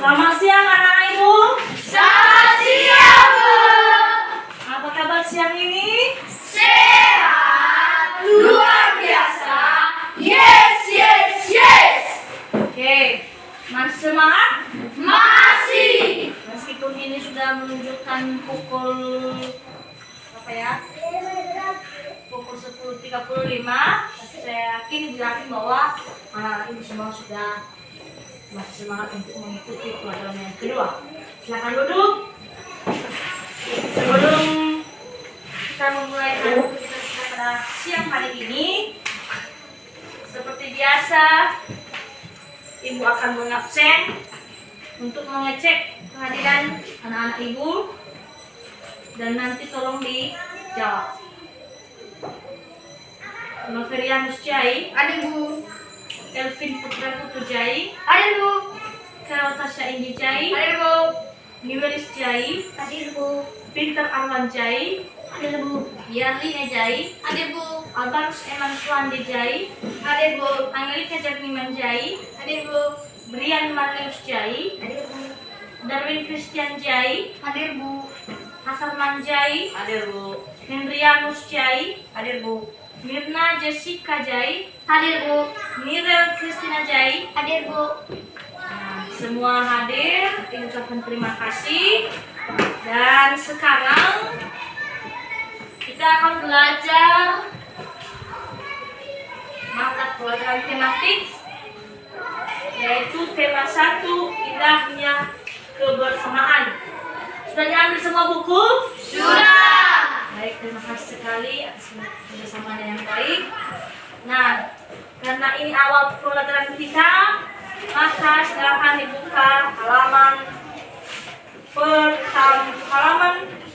Selamat siang anak-anak ibu. Selamat siang, Bu. Apa kabar siang ini? Sehat, luar biasa. Yes, yes, yes. Oke, masih semangat? Masih. Meskipun ini sudah menunjukkan pukul apa ya? Pukul 10.35, saya yakin bahwa anak-anak ibu semua sudah masih semangat untuk mengikuti pelajaran yang kedua. Silakan duduk. Sebelum kita memulai materi kita pada siang hari ini, seperti biasa, ibu akan mengabsen untuk mengecek kehadiran anak-anak ibu dan nanti tolong dijawab. Noverianus Jai, Ada, Bu. Elvin Putra Putu Jai, Ada, Bu. Carol Tasya Indi Jai, Ada, Bu. Niwelis Jai, Ada, Bu. Pinter Arwan Jai, Ada, Bu. Yarlina Jai, Ada, Bu. Albarus Eman Suwandi Jai, Ada, Bu. Angelika Jagniman Jai, Ada, Bu. Brian Marlius Jai, Ada, Bu. Darwin Christian Jai, Ada, Bu. Hasarman Jai, Ada, Bu. Hendrianus Jai, Ada, Bu. Mirna Jessica Jai, Ada, Bu. Mirel Christina Jai. Ada, Bu. Nah, semua hadir, kami ucapkan terima kasih. Dan sekarang kita akan belajar mata pelajaran tematik, yaitu tema 1, indahnya kebersamaan. Sudah diambil semua buku? Sudah. Baik, terima kasih sekali atas kerjasama yang baik. Nah, karena ini awal pelajaran kita, maka silakan dibuka halaman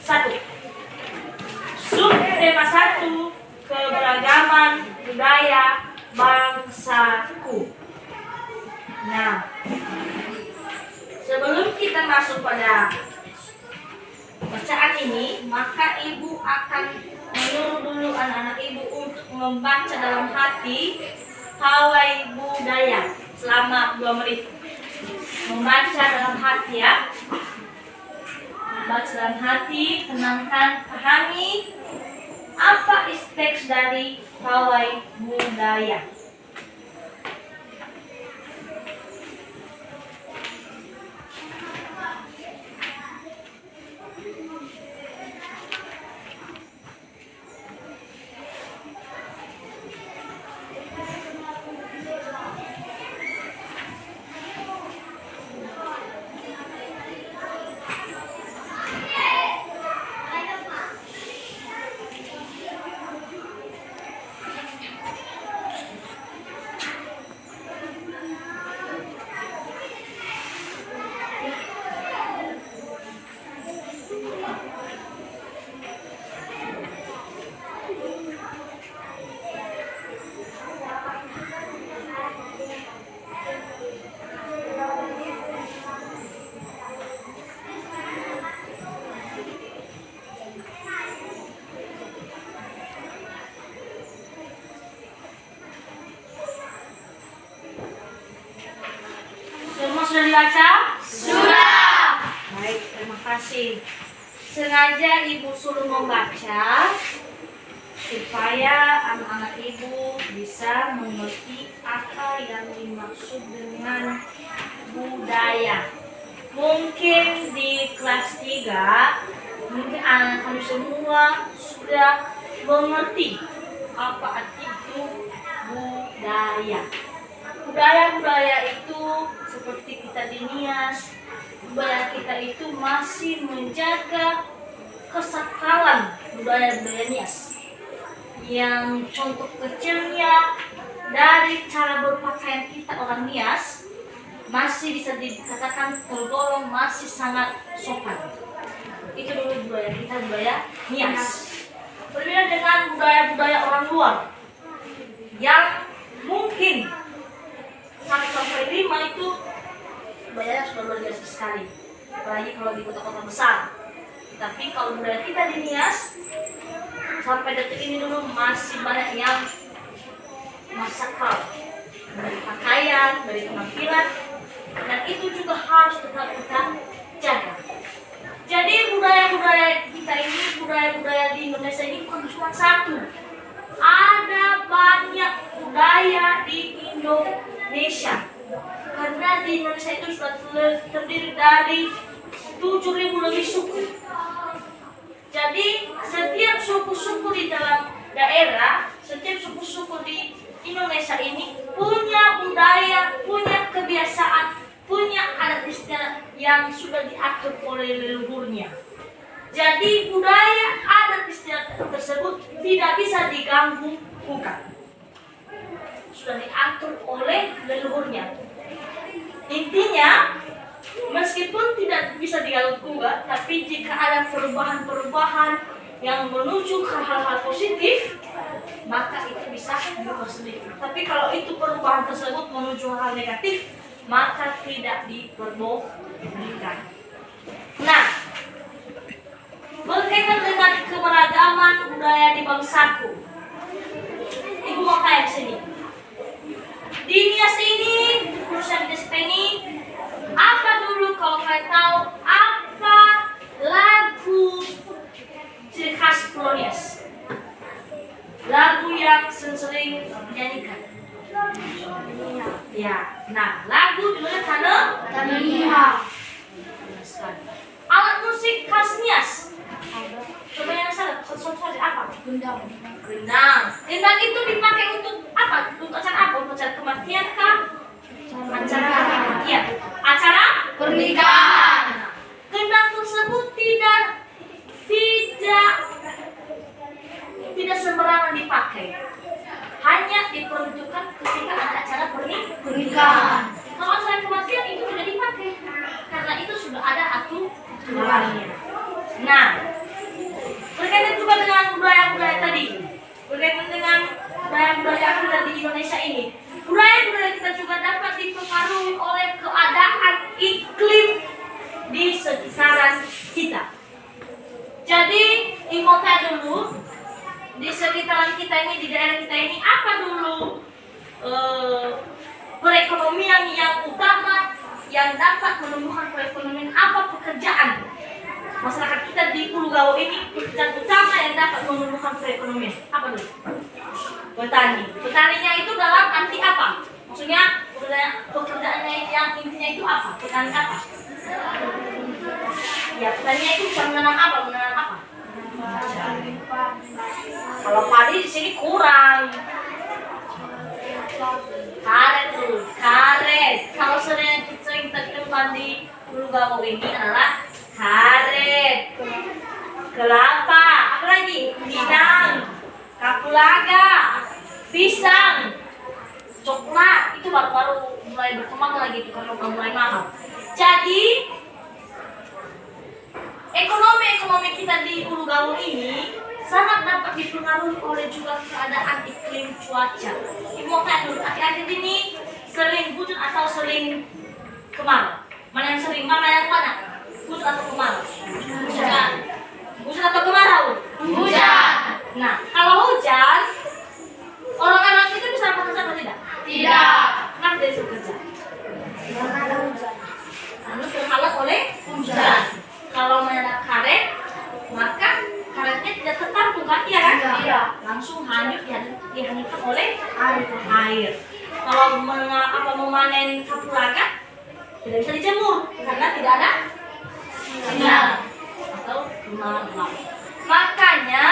1. Subtema 1, keberagaman budaya bangsaku. Nah, sebelum kita masuk pada bacaan ini, maka ibu akan menyuruh dulu anak-anak ibu untuk membaca dalam hati pawai budaya selama 2 menit. Membaca dalam hati ya. Membaca dalam hati, tenangkan, pahami apa isi teks dari pawai budaya. Semua sudah dibaca? Sudah. Baik, terima kasih. Sengaja ibu suruh membaca supaya anak-anak ibu bisa mengerti apa yang dimaksud dengan budaya. Mungkin di kelas 3, mungkin anak kami semua sudah mengerti apa arti itu budaya. Budaya-budaya itu seperti kita di Nias, budaya kita itu masih menjaga kesakralan budaya-budaya Nias. Yang contoh kecilnya dari cara berpakaian kita orang Nias masih bisa dikatakan tergolong masih sangat sopan. Itu dulu budaya kita, budaya Nias. Berbeda dengan budaya-budaya orang luar yang mungkin 1-5 itu budayanya sudah luar biasa sekali, apalagi kalau di kota-kota besar. Tapi kalau budaya kita di Nias sampai detik ini dulu masih banyak yang masakal, dari pakaian, dari penampilan, dan itu juga harus tetap kita jaga. Jadi budaya-budaya kita ini, budaya-budaya di Indonesia ini bukan cuma satu. Ada banyak budaya di Indonesia. Karena di Indonesia itu sudah terdiri dari 7.000 lebih suku. Jadi setiap suku-suku di dalam daerah, setiap suku-suku di Indonesia ini punya budaya, punya kebiasaan, punya adat istiadat yang sudah diatur oleh leluhurnya. Jadi budaya adat istiadat tersebut tidak bisa diganggu gugat. Sudah diatur oleh leluhurnya. Intinya, meskipun tidak bisa diganggu gugat, tapi jika ada perubahan-perubahan yang menuju ke hal-hal positif, maka itu bisa dipersetujukan. Tapi kalau itu perubahan tersebut menuju hal negatif, maka tidak diperbolehkan. Nah, berkaitan dengan keberagaman budaya di bangsaku, Ibu mau kayak sini. Di Nias ini, khususnya di Nias ini, apa dulu kalau kalian tahu apa lagu ciri khas Pulau Nias? Lagu yang sering dinyanyikan. Ya, nah lagu judulnya Tanah. Alat musik khas Nias. Coba yang salah, sesuatu apa? Gendang. Gendang. Gendang itu dipakai untuk apa? Untuk acara apa? Untuk acara kematian kah? Acara kematian. Acara Pernikahan. Gendang tersebut tidak sembarangan dipakai. Hanya diperuntukkan ketika ada acara Pernikahan. Kalau acara kematian itu tidak dipakai karena itu sudah ada aturannya. Nah, berkaitan juga dengan budaya-budaya tadi, berkaitan dengan budaya-budaya kita di Indonesia ini, budaya-budaya kita juga dapat dipengaruhi oleh keadaan iklim di sekitaran kita. Jadi, imota dulu di sekitaran kita ini, di daerah kita ini, apa dulu perekonomian yang utama yang dapat menumbuhkan perekonomian, apa pekerjaan masyarakat kita di Pulau Gawo ini, pekerjaan utama yang dapat menumbuhkan perekonomian apa dulu? Petani. Petaninya itu dalam arti apa? Maksudnya pekerjaannya yang intinya itu apa? Petani apa? Ya, petaninya itu bisa menanam apa? Kalau padi di sini kurang. Karet. Kalau sering kita temukan di Pulau Gawo ini adalah karet, kelapa, apa lagi? Pinang, kapulaga, pisang, coklat. Itu baru mulai berkembang lagi itu karena mulai mahal. Jadi ekonomi kita di Pulau Gawo ini sangat dapat dipengaruhi oleh juga keadaan iklim cuaca. Ibu mau tanya dulu, akhir-akhir ini sering hujan atau sering kemarau? Mana yang sering? Mana yang mana? Hujan atau kemarau? Hujan. Hujan atau kemarau? Hujan. Nah, kalau hujan, orang-orang itu bisa bekerja atau tidak? Tidak. Kenapa dia bisa bekerja? Karena ada hujan. Karena terhalang oleh hujan. Kalau ada karet, maka karetnya tidak tertampung kan? Iya kan? Iya. Langsung hanyut dihanyutkan oleh Air. Kalau memanen kapulaga tidak bisa dijemur karena tidak ada sinar atau kemarau. Makanya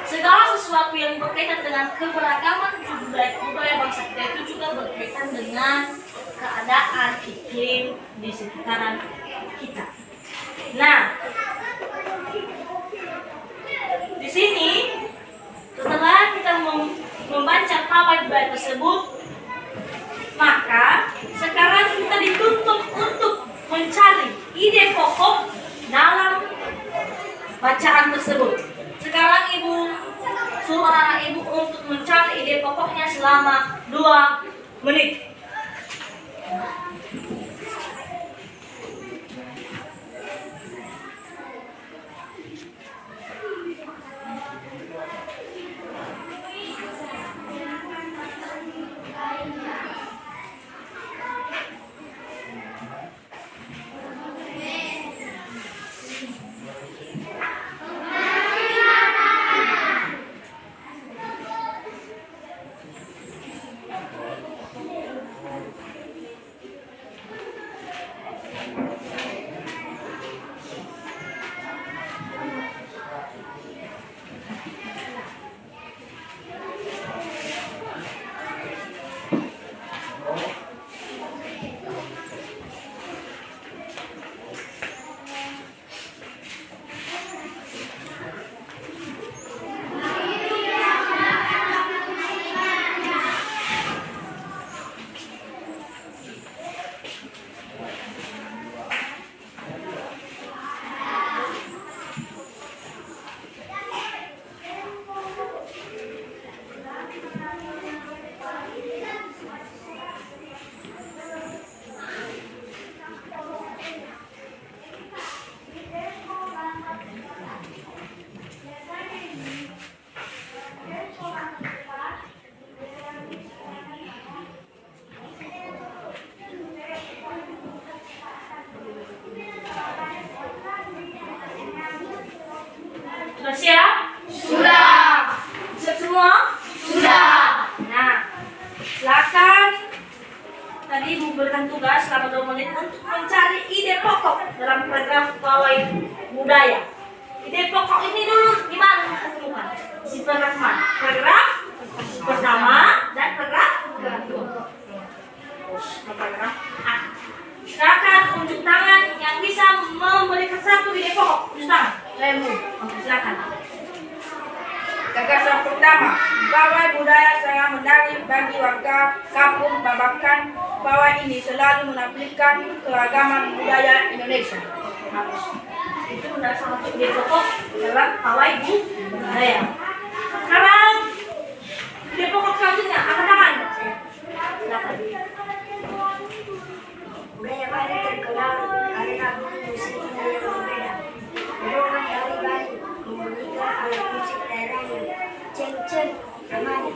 segala sesuatu yang berkaitan dengan keberagaman budaya bangsa kita itu juga berkaitan dengan keadaan iklim di sekitaran kita. Nah, di sini setelah kita membaca pawai budaya tersebut, maka sekarang kita dituntut untuk mencari ide pokok dalam bacaan tersebut. Sekarang ibu suruh anak ibu untuk mencari ide pokoknya selama 2 menit. Sudah siap? Sudah. Siap semua? Sudah. Nah, silakan. Tadi Ibu berikan tugas selama 2 menit untuk mencari ide pokok dalam paragraf pawai budaya. Ide pokok ini dulu di mana ditemukan? Di paragraf mana? Paragraf pertama dan paragraf kedua. Paragraf A. Silakan unjuk tangan yang bisa memberikan satu ide pokok. Unjuk tangan. Oke, silakan. Gagasan pertama, pawai budaya sangat menarik bagi warga kampung Babakan. Pawai ini selalu menampilkan keragaman budaya Indonesia. Itu adalah salah satu ide pokok dalam pawai budaya. Sekarang ide pokok selanjutnya, angkat tangan. Silakan. Budaya Bali terkenal karena bunyi musiknya yang berbeda. Golongan dari Bali membunyikan alat musik daerahnya, ceng-ceng namanya.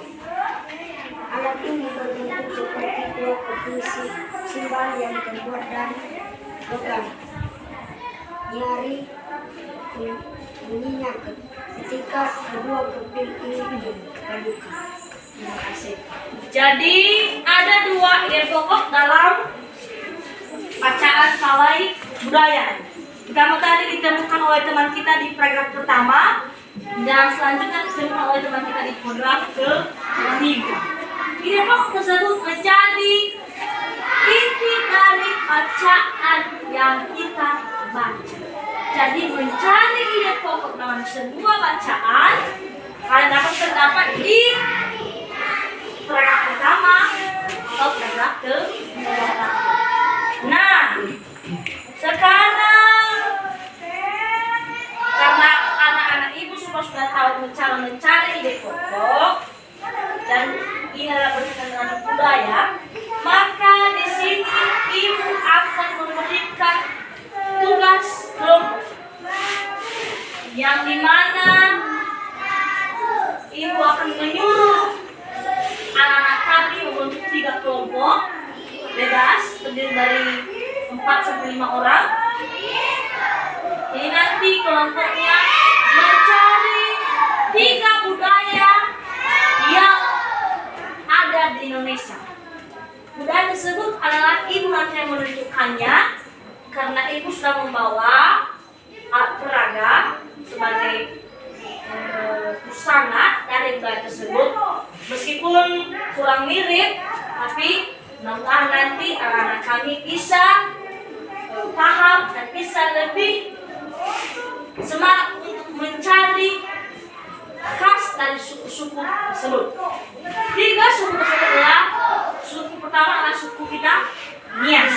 Alat ini berbentuk seperti dua kepisi simbal yang terbuat dari logam. Nyari bunyinya ketika kedua keping ini dipadukan. Terima kasih. Jadi ada 2 ide pokok dalam bacaan pawai budaya. Pertama tadi ditemukan oleh teman kita di paragraf pertama dan selanjutnya ditemukan oleh teman kita di paragraf ketiga. Ide pokok tersebut menjadi inti dari bacaan yang kita baca. Jadi mencari ide pokok dalam sebuah bacaan kalian dapat terdapat di paragraf pertama atau paragraf kedua. Nah, sekarang karena anak-anak ibu sudah tahu mencari ide pokok dan ini adalah berkaitan dengan budaya, maka di sini ibu akan memberikan tugas kelompok yang dimana ibu akan menyuruh anak-anak kami membentuk 3 kelompok bebas terdiri dari 4 sampai 5 orang. Jadi nanti kelompoknya mencari 3 budaya yang ada di Indonesia. Budaya tersebut adalah ibu nanti yang menentukannya karena ibu sudah membawa alat peraga sebagai busana dari budaya tersebut. Meskipun kurang mirip, tapi mudah-mudahan nanti anak-anak kami bisa paham dan bisa lebih semangat untuk mencari khas dari suku-suku tersebut. 3 suku tersebut adalah suku pertama adalah suku kita Nias,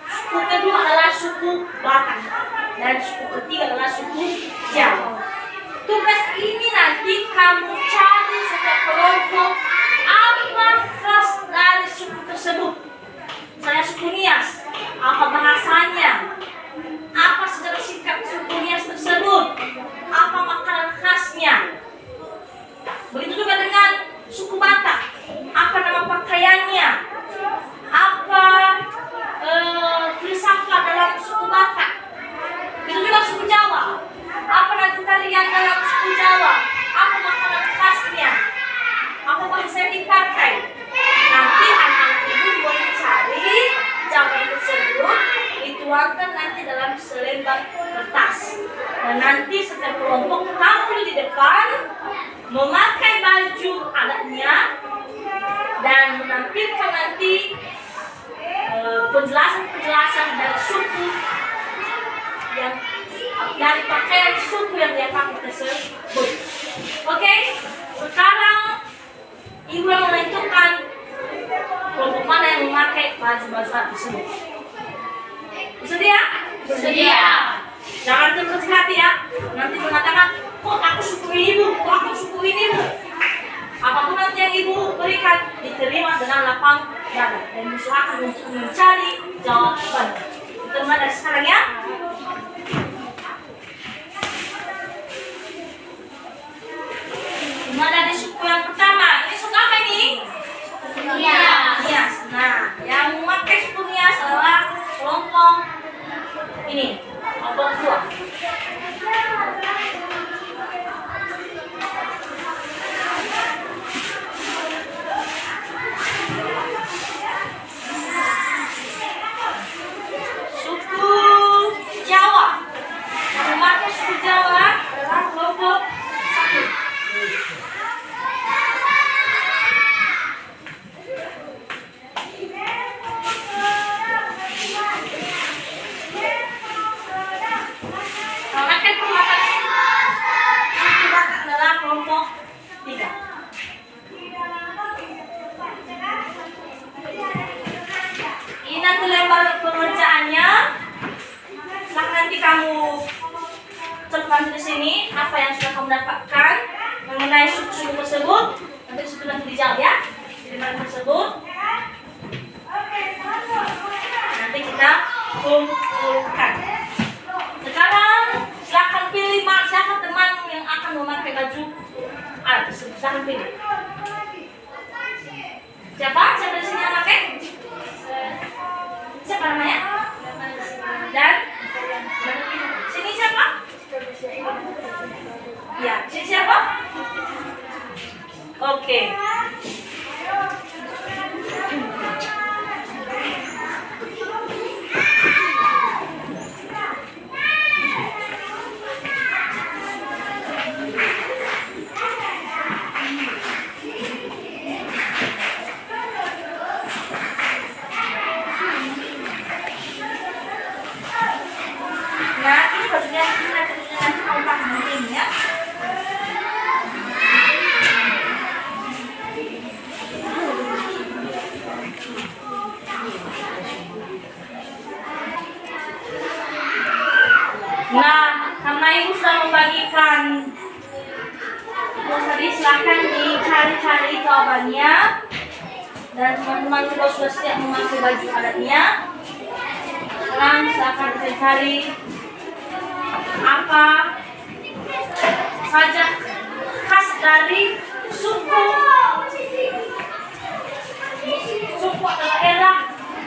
suku kedua adalah suku Batak, dan suku ketiga adalah suku Jawa. Tugas ini nanti kamu cari setiap kelompok apa khas dari suku tersebut. Misalnya suku Nias, apa bahasanya, apa sejarah singkat suku Nias tersebut, apa makanan khasnya. Begitu juga dengan suku Batak, apa nama pakaiannya, apa filsafat dalam suku Batak. Begitu juga suku Jawa, apa nanti tarian dalam suku Jawa, apa makanan khasnya, apa bahasa yang dipakai. Nanti anak-anak ibu boleh cari jawaban tersebut, dituangkan nanti dalam selembar kertas. Dan nanti setiap kelompok tampil di depan, memakai baju adatnya, dan menampilkan nanti penjelasan-penjelasan dari suku yang dari pakaian suku yang dia pakai tersebut. Oke, sekarang ibu yang menentukan kelompok mana yang memakai baju-baju adat tersebut. Bersedia? Bersedia. Jangan terkecil hati ya. Nanti mengatakan, kok aku suku ini bu, kok aku suku ini bu. Apapun nanti yang ibu berikan diterima dengan lapang dada dan usahakan untuk mencari jawaban. Kita mulai dari sekarang ya. Mulai dari suku yang pertama. Ini suku apa ini? Nias. Nah, yang memakai suku Nias adalah kelompok ini, kelompok 2. lembar pengerjaannya. Silahkan nanti kamu tuliskan di sini apa yang sudah kamu dapatkan mengenai suku-suku tersebut. Nanti disitu nanti dijawab ya di lembar tersebut. Nanti kita kumpulkan. Sekarang silahkan pilih siapa teman yang akan memakai baju tersebut. Silahkan pilih. Siapa? Siapa di sini yang pakai? Siapa namanya? Dan sini siapa? Ya, sini siapa? Oke. Nah, ini bajunya nanti kamu pakai ini ya. Nah, karena ibu sudah membagikan, tadi silahkan dicari-cari jawabannya. Dan teman-teman juga sudah siap memakai baju adatnya. Sekarang silahkan dicari apa saja khas dari suku daerah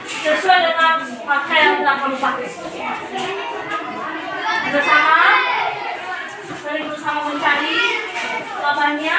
sesuai dengan pakaian yang telah kamu pakai. Bersama mencari jawabannya.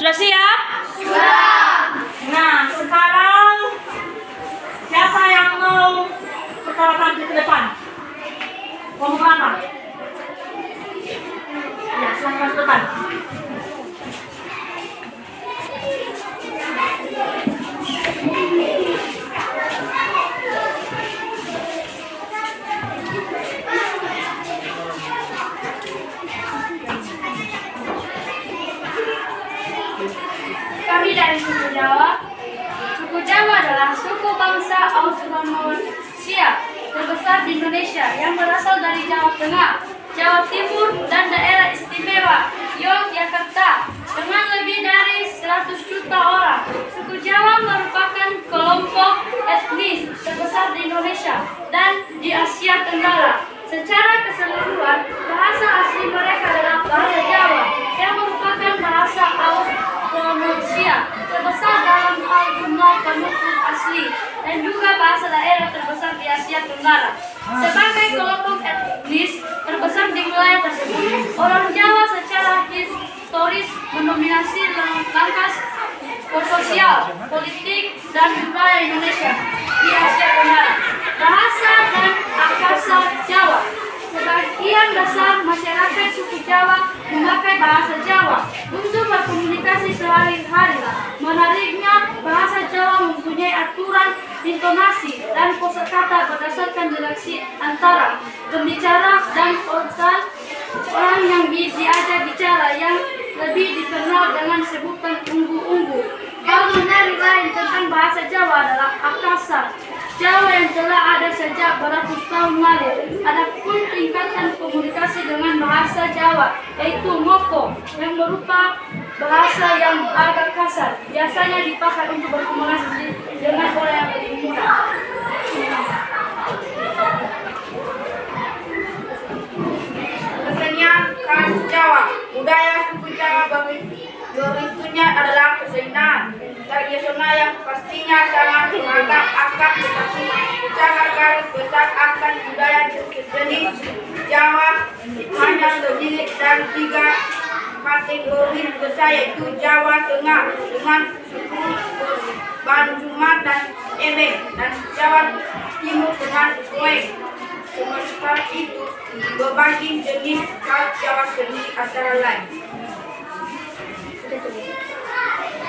Sudah siap? Sudah. Nah, sekarang siapa yang mau pertama tampil ke depan? Mau berapa? Ya, silahkan ke depan. Kami dari suku Jawa. Suku Jawa adalah suku bangsa Austronesia terbesar di Indonesia yang berasal dari Jawa Tengah, Jawa Timur, dan daerah istimewa Yogyakarta dengan lebih dari 100 juta orang. Suku Jawa merupakan kelompok etnis terbesar di Indonesia dan di Asia Tenggara. Secara keseluruhan, bahasa asli mereka adalah bahasa Jawa yang merupakan bahasa Austronesia terbesar dalam hal jumlah penutur asli dan juga bahasa daerah terbesar di Asia Tenggara. Sebagai kelompok etnis terbesar di wilayah tersebut, orang Jawa secara historis mendominasi langkah sosial, politik, dan budaya Indonesia di Asia Tenggara. Bahasa dan akasa Jawa. Sebagian besar masyarakat suku Jawa memakai bahasa Jawa untuk berkomunikasi sehari-hari. Menariknya, bahasa Jawa mempunyai aturan intonasi dan kosakata berdasarkan relasi antara pembicara dan orang yang diajak bicara, yang lebih dikenal dengan sebutan unggu-unggu. Hal menarik lain tentang bahasa Jawa adalah akasa Jawa yang telah ada sejak beratus tahun lalu. Adapun tingkatan komunikasi dengan bahasa Jawa, yaitu moko, yang berupa bahasa yang agak kasar, biasanya dipakai untuk berkomunikasi dengan orang yang lebih muda. Kesenian khas Jawa. Budaya suku Jawa berikutnya adalah tradisional yang pastinya sangat beragam akan tetapi secara garis besar akan budaya sejenis Jawa hanya terdiri dari 3 kategori besar yaitu Jawa Tengah dengan suku Banjumat dan Ebek dan Jawa Timur dengan Weng. Sementara itu berbagai jenis khas Jawa sendiri antara lain.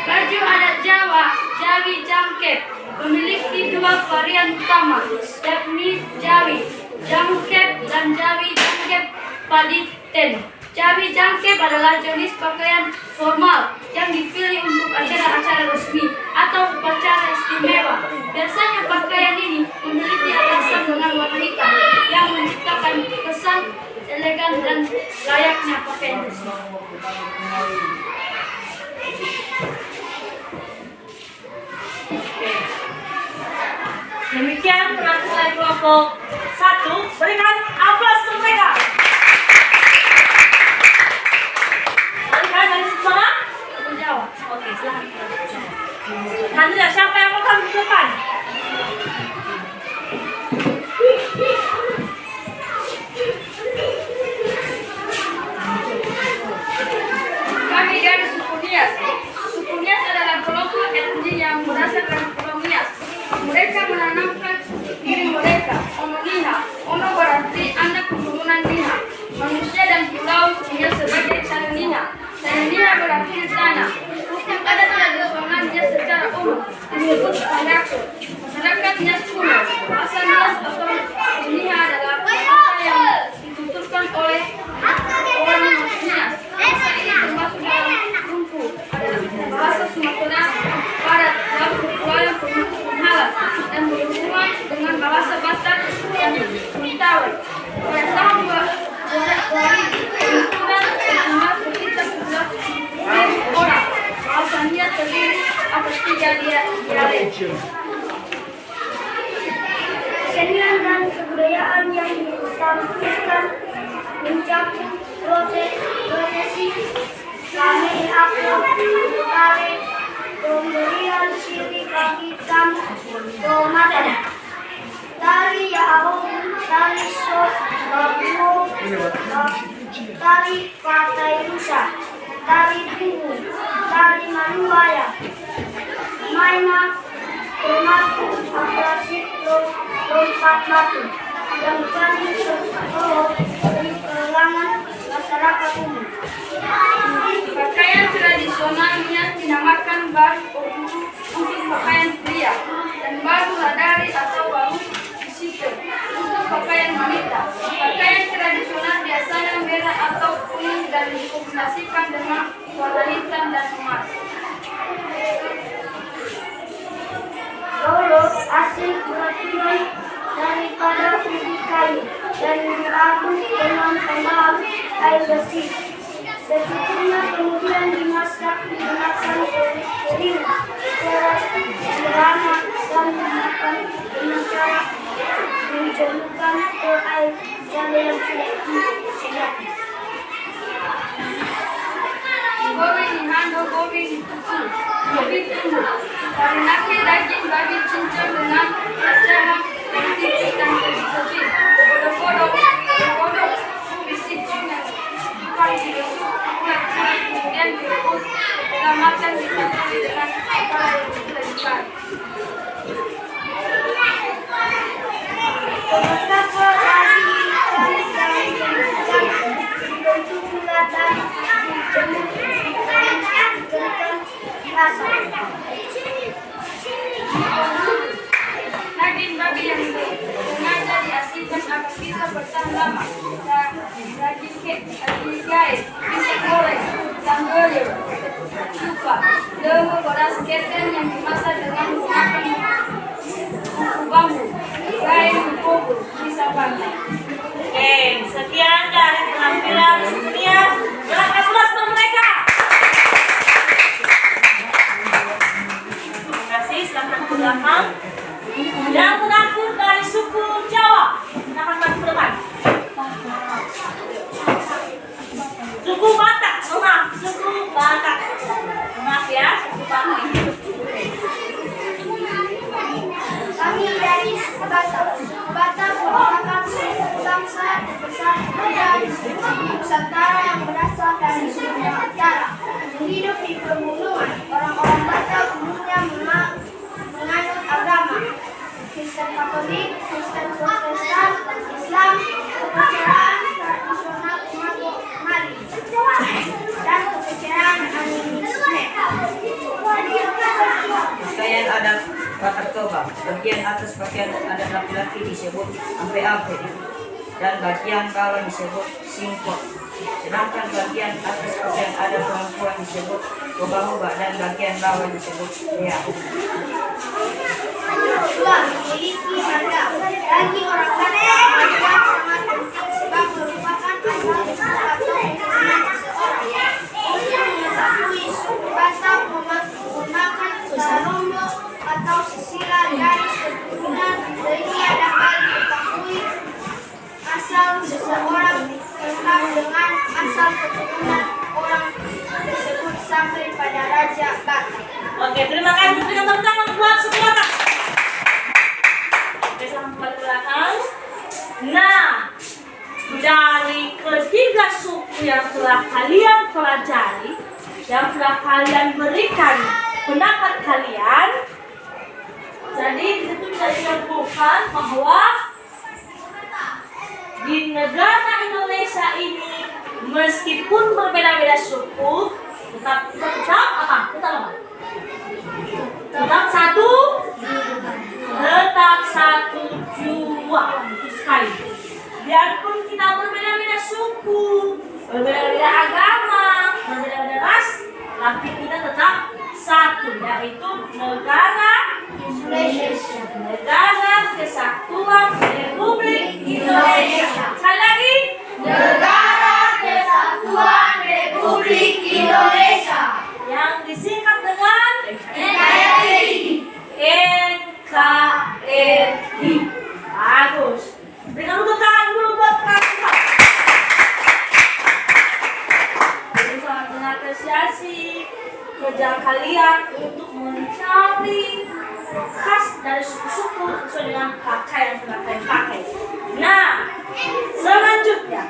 Baju adat Jawa, Jawi Jangkep, memiliki 2 varian utama, yakni Jawi Jangkep dan Jawi Jangkep Paditen. Jawi Jangkep adalah jenis pakaian formal yang dipilih untuk acara-acara resmi atau upacara istimewa. Biasanya pakaian ini memiliki atasan dengan warna hitam yang menciptakan kesan elegan dan layaknya pakaian resmi. Demikian penampilan kelompok 1. Berikan aplaus untuk mereka. Berikan dari mana? Jawa. Oke, silakan. Kandidat siapa yang akan ke depan? Kami dari suku Nias. Suku Nias adalah kelompok etnis yang berasal dari Pulau Nias. Mereka menanamkan diri mereka, Ono Niha. Ono berarti anak keturunan Niha. Manusia dan pulau Nias sebagai Saraniha. Saraniha berarti tanah. Hukum adat tradisional Nias secara umum disebut Pangaku. Masyarakat Nias kuno. Asal Nias atau Niha adalah bahasa yang dituturkan oleh orang Nias. Bahasa ini termasuk dalam Rumpu. Adalah bahasa Sumatera Barat yang kepulauan Penghalang dan berhubungan dengan bahasa Batak dan Mentawai. Pada tahun 2000, perhimpunan berjumlah sekitar 11.000 orang. Bahasanya terdiri atas 3 dialek. Kesenian dan kebudayaan yang ditampilkan mencakup prosesi kami akhlak, tari, pemberian siri bagi tamu, Ramadan, tari Yahoo, tari Sok, tari Partai Rusa, tari Tunggu, tari Manuaya, mainan termasuk atraksi lompat batu yang paling tersohor di kalangan masyarakat umum. Pakaian tradisional Nias dinamakan baru Oburu untuk pakaian pria dan baru Hadari atau baru Sisir untuk pakaian wanita. Pakaian tradisional biasanya merah atau kuning dan dikombinasikan dengan warna hitam dan emas. Lolo asing beraturan daripada ubi kayu dan diaduk dengan pembalut air bersih. Secukupnya kemudian dimasak menggunakan piring secara sederhana dan dimakan dengan cara mencelupkan ke air jale yang sudah disedia. Gobi dihando, gobi ditukul, gobi tunggu. Tarinaki daging babi cincang dengan kacang tipis dan kecil. Kodok-kodok ubi singkong yang ditusuk bulat-bulat kemudian direbus dan makan ditaburi dengan kepala yang sudah dibakar. Beberapa lagi ikan yang dibentuk bulat dan dijemur dikeringkan rasa. Daging babi yang sengaja diasinkan agar bisa bertahan lama. Daging gay bisa goreng, sambal, lupa, lembu beras ketan yang dimasak dengan menggunakan bumbu bambu, kain bubur, bisa bangga. Oke, sekian dari penampilan Nias. Berikan aplaus untuk mereka. Terima kasih, silakan ke belakang. Yang mengaku dari suku Jawa, silakan maju ke depan. Suku Batak, maaf, suku Batak. Maaf ya, suku Batak. pembunuhan. Orang-orang Batak umumnya menganut agama Kristen Katolik, Kristen Protestan, Islam, kepercayaan tradisional umat Mali, dan kepercayaan animisme. Pakaian adat Batak Toba, bagian atas pakaian adat laki-laki disebut ampe-ampe dan bagian bawah disebut singkok. Sedangkan bagian atas pakaian adat perempuan disebut hoba-hoba dan bagian bawah disebut rea. Kedua, memiliki harga. Bagi orang Batak, harga sangat penting sebab merupakan asal usul atau keturunan seseorang. Untuk mengetahui suku Batak menggunakan salombo atau sisilah dari keturunan sehingga dapat mengetahui asal seseorang lengkap dengan asal keturunan orang tersebut sampai pada Raja Batak. Oke, terima kasih. Berikan tepuk tangan buat semua Batak. Oke, selamat kembali ke belakang. Nah, dari ketiga suku yang telah kalian pelajari, yang telah kalian berikan pendapat kalian, jadi disitu bisa disimpulkan bahwa di negara Indonesia ini meskipun berbeda-beda suku, tetap apa? Tetap satu jua itu sekali. Biarpun kita berbeda-beda suku, berbeda-beda agama, berbeda-beda ras, tapi kita tetap satu, yaitu negara Indonesia, Negara Kesatuan Republik Indonesia. Sekali lagi, Negara Kesatuan Republik Indonesia. yang disingkat dengan NKRI. NKRI. Bagus. Berikan tepuk tangan dulu buat kalian. Jadi sangat mengapresiasi kerja kalian untuk mencari khas dari suku-suku sesuai dengan pakaian yang telah kalian pakai. Nah, selanjutnya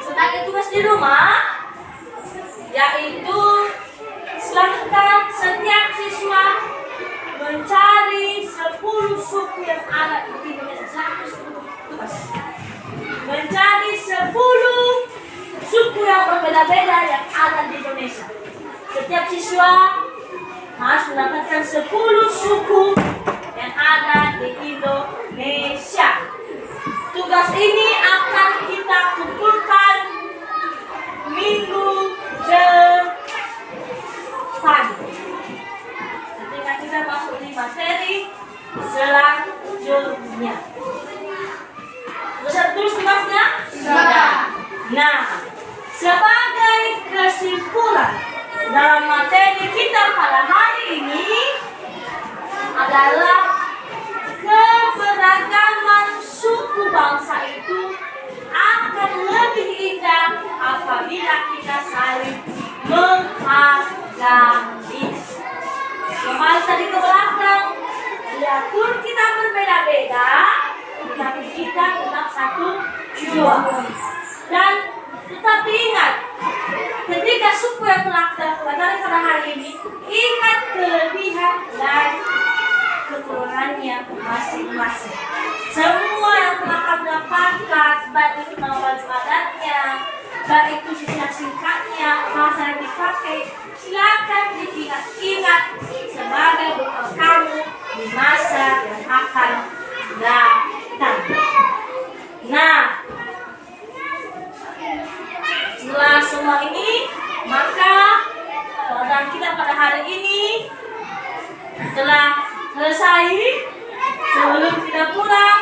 sebagai tugas di rumah, yaitu silahkan setiap siswa mencari 10 suku yang ada di Indonesia. Tugas mencari 10 suku yang berbeda-beda yang ada di Indonesia. Setiap siswa harus mendapatkan 10 suku yang ada di Indonesia. Tugas ini akan kita kumpulkan minggu depan. Ketika kita masuk di materi selanjutnya. Sudah tulis tugasnya? Sudah. Nah, sebagai kesimpulan dalam materi kita pada hari ini adalah keberagaman suku bangsa itu akan lebih indah apabila kita saling menghargai. Kembali tadi ke belakang, biarpun kita berbeda-beda, tetapi kita tetap satu jua. Dan tetapi ingat, ketika suku yang telah kita pelajari pada hari ini, ingat kelebihan dan kekurangannya masing-masing. Semua yang telah kami dapatkan, baik itu nama baju adatnya, baik itu singkat-singkatnya, bahasa yang dipakai, silakan diingat-ingat sebagai bekal kamu di masa yang akan datang. Nah, setelah semua ini, maka pelajaran kita pada hari ini telah selesai. Sebelum kita pulang,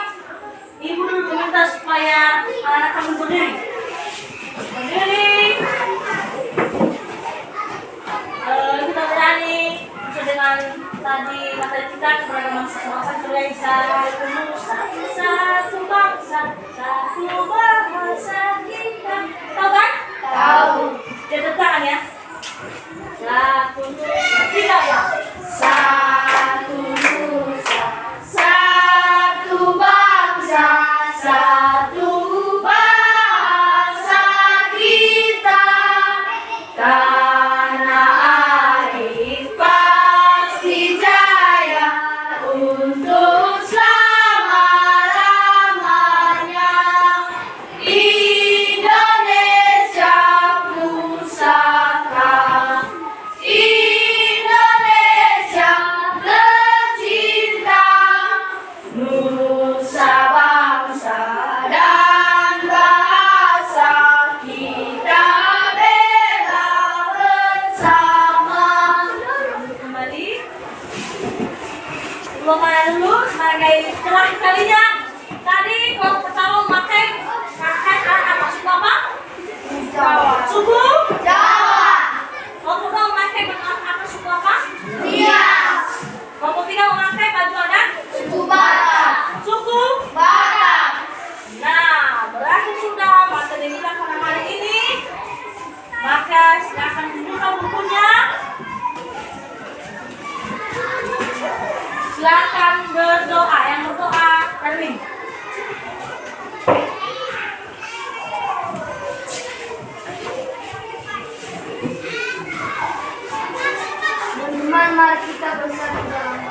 Ibu dulu meminta supaya anak-anak kami berdiri. Kita berani sesuai dengan tadi materi kita, keberagaman bangsa Indonesia, satu bangsa, satu bahasa kita. Tahu kan? Tahu. Jadi tangan ya. Satu nusa, tiga ya. Satu nusa, satu bangsa, satu bahasa kita. Tanah Bapak dulu sebagai telah kalinya. Tadi kelompok pertama memakai apa suku apa? Jawa. Suku Jawa. kelompok kedua memakai baju apa suku apa? Riau. Kelompok tiga memakai baju adat Suku Batak. suku. Batak. Nah, berakhir sudah materi kita pada hari ini. Maka silakan buka bukunya. Silakan berdoa. Yang berdoa, Erwin. Teman-teman, mari kita bersatu dalam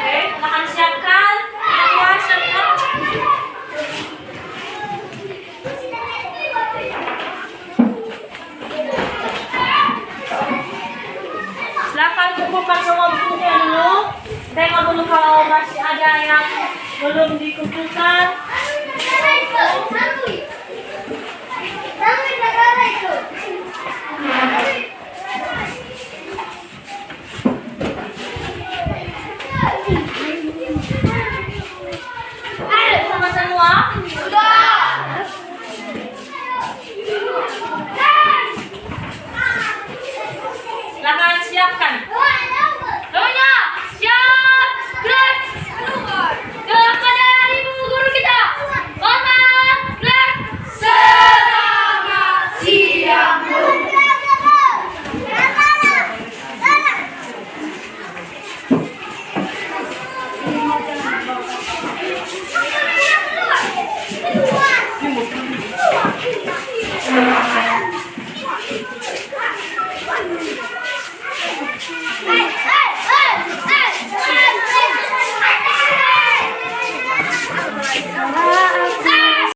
Oke, silakan siapkan. Ya, siapkan. Silakan kumpulkan semua bukunya dulu. Tengok dulu kalau masih ada yang belum dikumpulkan. Sampai negara itu.